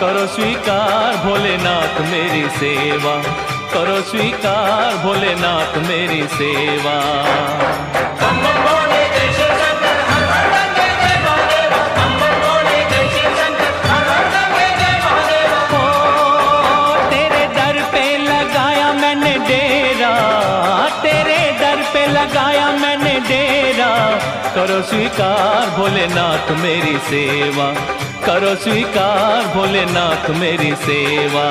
करो स्वीकार भोलेनाथ मेरी सेवा, करो स्वीकार भोलेनाथ मेरी सेवा। तेरे दर पे लगाया मैंने डेरा, तेरे दर पे लगाया मैंने डेरा, करो स्वीकार भोलेनाथ मेरी सेवा, करो स्वीकार भोलेनाथ मेरी सेवा।